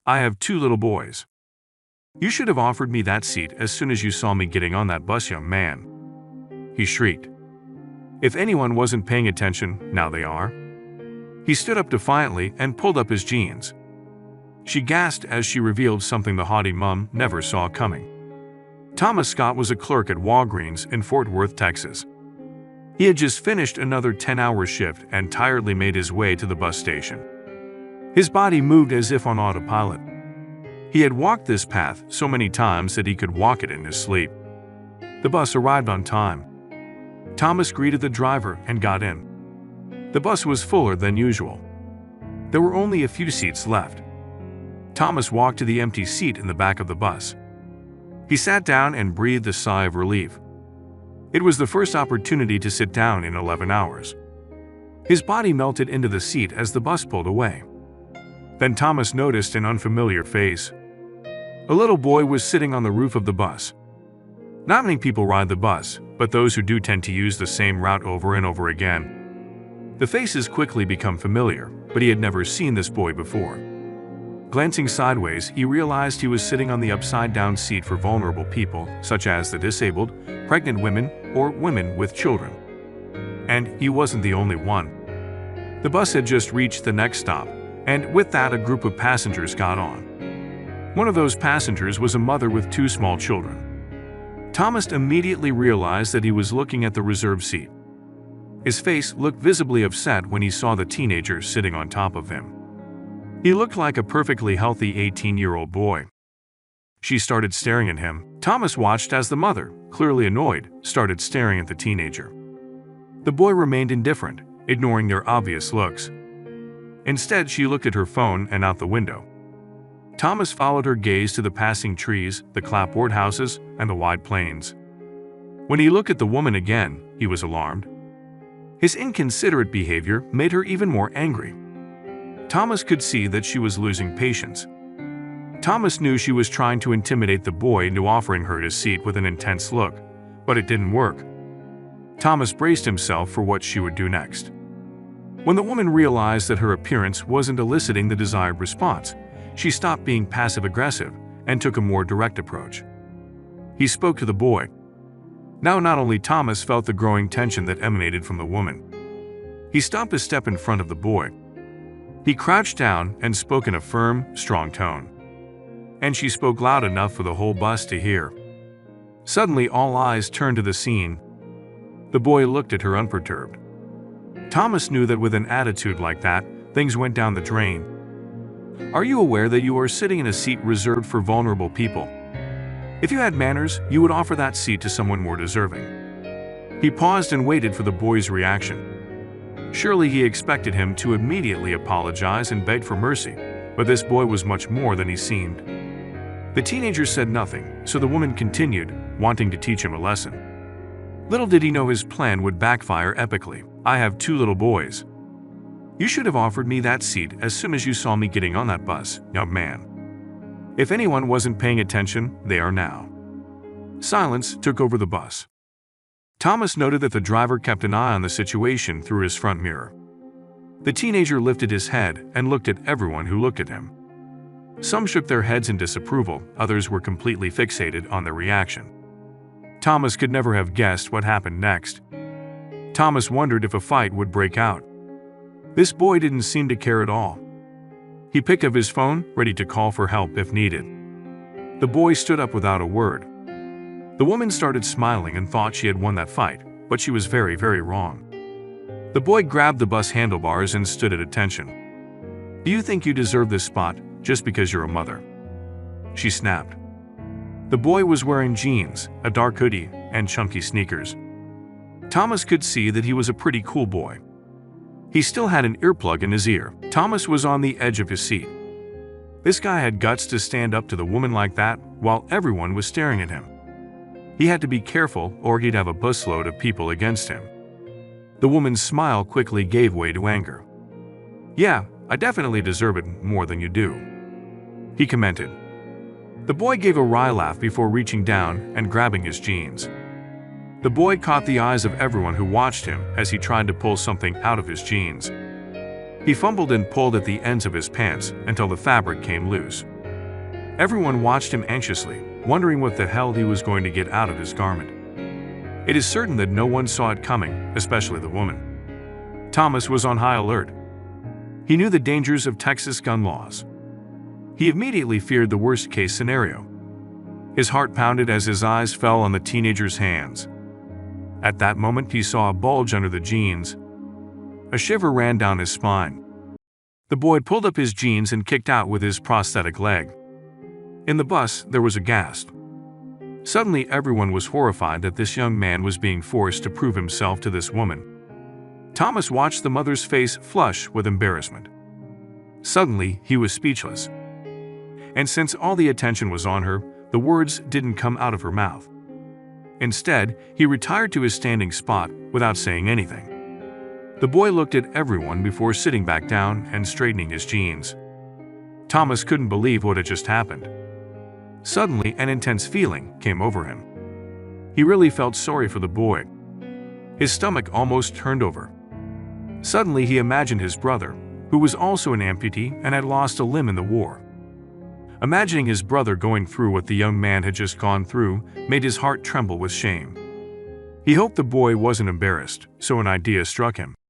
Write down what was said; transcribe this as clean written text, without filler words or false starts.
I have two little boys. You should have offered me that seat as soon as you saw me getting on that bus, young man," he shrieked. If anyone wasn't paying attention, now they are. He stood up defiantly and pulled up his jeans. She gasped as she revealed something the haughty mom never saw coming. Thomas Scott was a clerk at Walgreens in Fort Worth, Texas. He had just finished another 10-hour shift and tiredly made his way to the bus station. His body moved as if on autopilot. He had walked this path so many times that he could walk it in his sleep. The bus arrived on time. Thomas greeted the driver and got in. The bus was fuller than usual. There were only a few seats left. Thomas walked to the empty seat in the back of the bus. He sat down and breathed a sigh of relief. It was the first opportunity to sit down in 11 hours. His body melted into the seat as the bus pulled away. Then Thomas noticed an unfamiliar face. A little boy was sitting on the roof of the bus. Not many people ride the bus, but those who do tend to use the same route over and over again. The faces quickly become familiar, but he had never seen this boy before. Glancing sideways, he realized he was sitting on the upside-down seat for vulnerable people, such as the disabled, pregnant women, or women with children. And he wasn't the only one. The bus had just reached the next stop, and with that a group of passengers got on. One of those passengers was a mother with two small children. Thomas immediately realized that he was looking at the reserved seat. His face looked visibly upset when he saw the teenager sitting on top of him. He looked like a perfectly healthy 18-year-old boy. She started staring at him. Thomas watched as the mother, clearly annoyed, started staring at the teenager. The boy remained indifferent, ignoring their obvious looks. Instead, she looked at her phone and out the window. Thomas followed her gaze to the passing trees, the clapboard houses, and the wide plains. When he looked at the woman again, he was alarmed. His inconsiderate behavior made her even more angry. Thomas could see that she was losing patience. Thomas knew she was trying to intimidate the boy into offering her his seat with an intense look, but it didn't work. Thomas braced himself for what she would do next. When the woman realized that her appearance wasn't eliciting the desired response, she stopped being passive-aggressive and took a more direct approach. He spoke to the boy. Now not only Thomas felt the growing tension that emanated from the woman. He stopped a step in front of the boy. He crouched down and spoke in a firm, strong tone. And she spoke loud enough for the whole bus to hear. Suddenly, all eyes turned to the scene. The boy looked at her unperturbed. Thomas knew that with an attitude like that, things went down the drain. Are you aware that you are sitting in a seat reserved for vulnerable people? If you had manners, you would offer that seat to someone more deserving. He paused and waited for the boy's reaction. Surely he expected him to immediately apologize and beg for mercy, but this boy was much more than he seemed. The teenager said nothing, so the woman continued, wanting to teach him a lesson. Little did he know his plan would backfire epically. I have two little boys. You should have offered me that seat as soon as you saw me getting on that bus, young man. If anyone wasn't paying attention, they are now. Silence took over the bus. Thomas noted that the driver kept an eye on the situation through his front mirror. The teenager lifted his head and looked at everyone who looked at him. Some shook their heads in disapproval, others were completely fixated on their reaction. Thomas could never have guessed what happened next. Thomas wondered if a fight would break out. This boy didn't seem to care at all. He picked up his phone, ready to call for help if needed. The boy stood up without a word. The woman started smiling and thought she had won that fight, but she was very, very wrong. The boy grabbed the bus handlebars and stood at attention. Do you think you deserve this spot just because you're a mother? She snapped. The boy was wearing jeans, a dark hoodie, and chunky sneakers. Thomas could see that he was a pretty cool boy. He still had an earplug in his ear. Thomas was on the edge of his seat. This guy had guts to stand up to the woman like that while everyone was staring at him. He had to be careful or he'd have a busload of people against him. The woman's smile quickly gave way to anger. Yeah, I definitely deserve it more than you do, he commented. The boy gave a wry laugh before reaching down and grabbing his jeans. The boy caught the eyes of everyone who watched him as he tried to pull something out of his jeans. He fumbled and pulled at the ends of his pants until the fabric came loose. Everyone watched him anxiously, wondering what the hell he was going to get out of his garment. It is certain that no one saw it coming, especially the woman. Thomas was on high alert. He knew the dangers of Texas gun laws. He immediately feared the worst-case scenario. His heart pounded as his eyes fell on the teenager's hands. At that moment, he saw a bulge under the jeans. A shiver ran down his spine. The boy pulled up his jeans and kicked out with his prosthetic leg. In the bus, there was a gasp. Suddenly, everyone was horrified that this young man was being forced to prove himself to this woman. Thomas watched the mother's face flush with embarrassment. Suddenly, he was speechless. And since all the attention was on her, the words didn't come out of her mouth. Instead, he retired to his standing spot without saying anything. The boy looked at everyone before sitting back down and straightening his jeans. Thomas couldn't believe what had just happened. Suddenly, an intense feeling came over him. He really felt sorry for the boy. His stomach almost turned over. Suddenly, he imagined his brother, who was also an amputee and had lost a limb in the war. Imagining his brother going through what the young man had just gone through made his heart tremble with shame. He hoped the boy wasn't embarrassed, so an idea struck him.